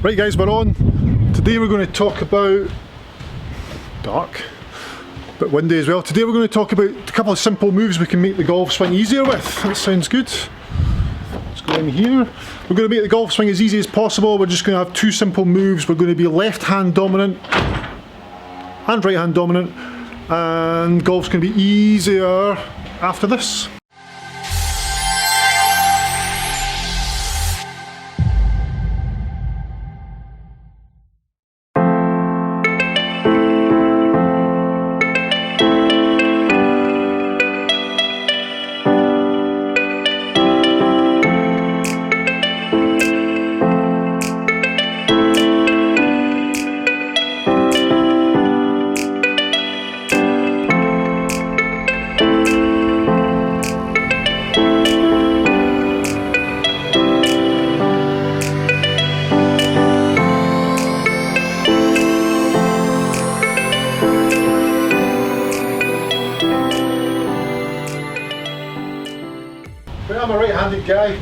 Right guys, we're on. Today we're going to talk about, dark, but windy as well. Today we're going to talk about a couple of simple moves we can make the golf swing easier with. That sounds good. Let's go in here. We're going to make the golf swing as easy as possible. We're just going to have two simple moves. We're going to be left hand dominant and right hand dominant, and golf's going to be easier after this. I'm a right-handed guy.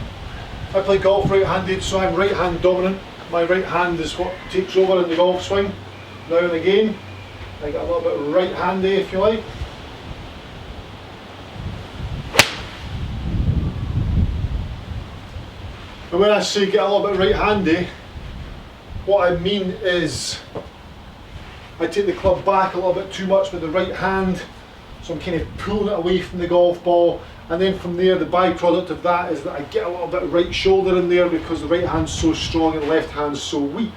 I play golf right-handed, so I'm right-hand dominant. My right hand is what takes over in the golf swing. Now and again, I get a little bit right-handy, if you like. And when I say get a little bit right-handy, what I mean is I take the club back a little bit too much with the right hand, so I'm kind of pulling it away from the golf ball. And then from there, the byproduct of that is that I get a little bit of right shoulder in there because the right hand's so strong and the left hand's so weak.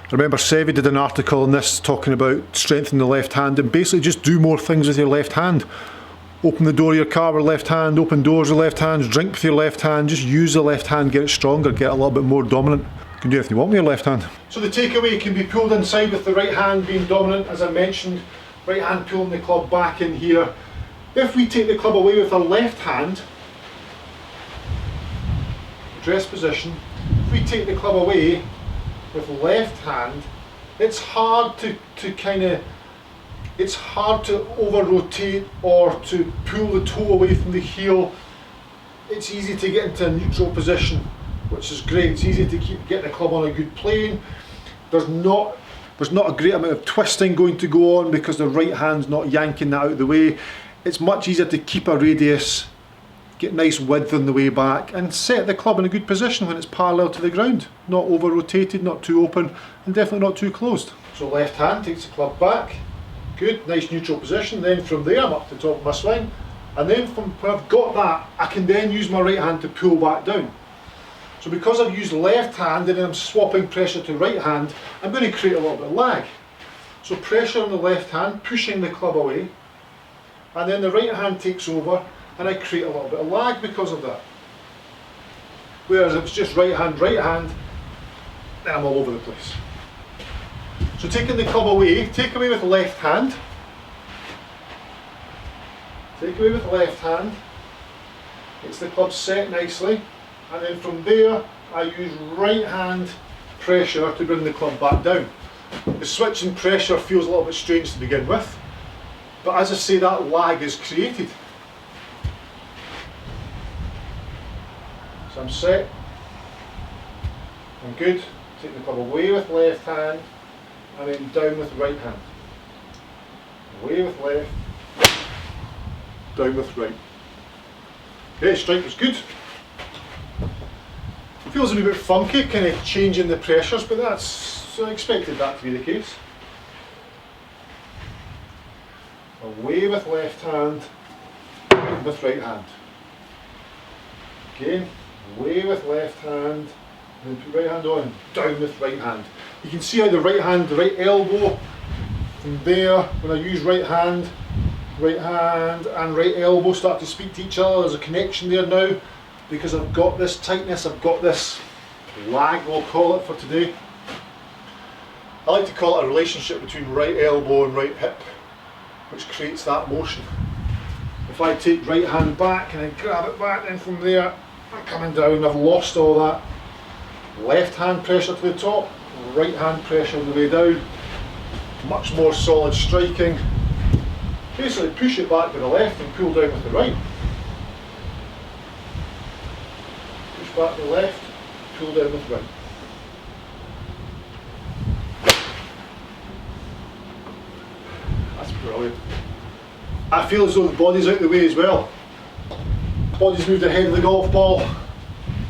I remember Sevi did an article on this talking about strengthening the left hand, and basically just do more things with your left hand. Open the door of your car with left hand, open doors with left hand, drink with your left hand, just use the left hand, get it stronger, get a little bit more dominant. You can do anything you want with your left hand. So the takeaway can be pulled inside with the right hand being dominant, as I mentioned, right hand pulling the club back in here. If we take the club away with our left hand, address position, if we take the club away with left hand, it's hard to over rotate or to pull the toe away from the heel. It's easy to get into a neutral position, which is great. It's easy to keep getting the club on a good plane. There's not a great amount of twisting going to go on because the right hand's not yanking that out of the way. It's much easier to keep a radius, get nice width on the way back, and set the club in a good position when it's parallel to the ground. Not over rotated, not too open, and definitely not too closed. So left hand takes the club back, good, nice neutral position. Then from there I'm up to the top of my swing, and then from when I've got that, I can then use my right hand to pull back down. So because I've used left hand and then I'm swapping pressure to right hand, I'm going to create a little bit of lag. So pressure on the left hand, pushing the club away, and then the right hand takes over and I create a little bit of lag because of that. Whereas if it's just right hand, then I'm all over the place. So taking the club away, take away with left hand, take away with left hand, gets the club set nicely, and then from there I use right hand pressure to bring the club back down. The switch in pressure feels a little bit strange to begin with, but as I say, that lag is created. So I'm set, I'm good, take the club away with left hand and then down with right hand. Away with left, down with right. Okay, strike was good. It feels a wee bit funky, kind of changing the pressures, but I expected that to be the case. Away with left hand, down with right hand. Again, away with left hand, then put right hand on, down with right hand. You can see how the right hand, the right elbow, from there, when I use right hand and right elbow start to speak to each other. There's a connection there now, because I've got this tightness, I've got this lag, we'll call it for today. I like to call it a relationship between right elbow and right hip, which creates that motion. If I take right hand back and I grab it back, then from there I'm coming down, I've lost all that. Left hand pressure to the top, right hand pressure on the way down. Much more solid striking. Basically push it back to the left and pull down with the right. Push back to the left, pull down with the right. Brilliant. I feel as though the body's out of the way as well. Body's moved ahead of the golf ball.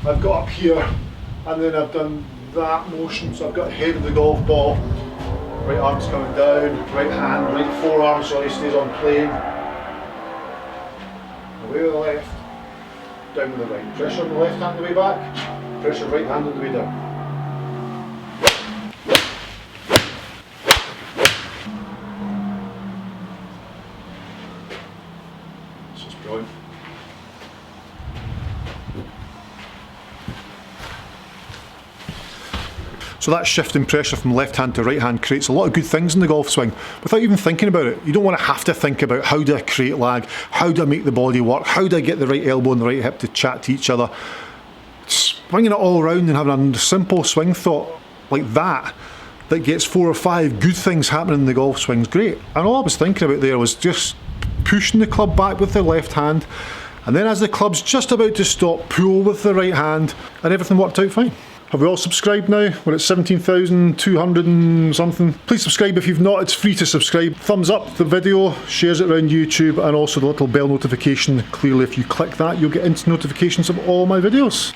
I've got up here and then I've done that motion, so I've got ahead of the golf ball. Right arm's coming down, right hand, right forearm, sorry, stays on plane. Away with the left, down with the right. Pressure on the left hand on the way back, pressure right hand on the way down. This is brilliant. So that shift in pressure from left hand to right hand creates a lot of good things in the golf swing without even thinking about it. You don't want to have to think about how do I create lag, how do I make the body work, how do I get the right elbow and the right hip to chat to each other. Swinging it all around and having a simple swing thought like that gets 4 or 5 good things happening in the golf swing is great. And all I was thinking about there was just pushing the club back with the left hand, and then as the club's just about to stop, pull with the right hand, and everything worked out fine. Have we all subscribed now? We're at 17,200 and something. Please subscribe if you've not, it's free to subscribe. Thumbs up the video, shares it around YouTube, and also the little bell notification. Clearly if you click that, you'll get instant notifications of all my videos.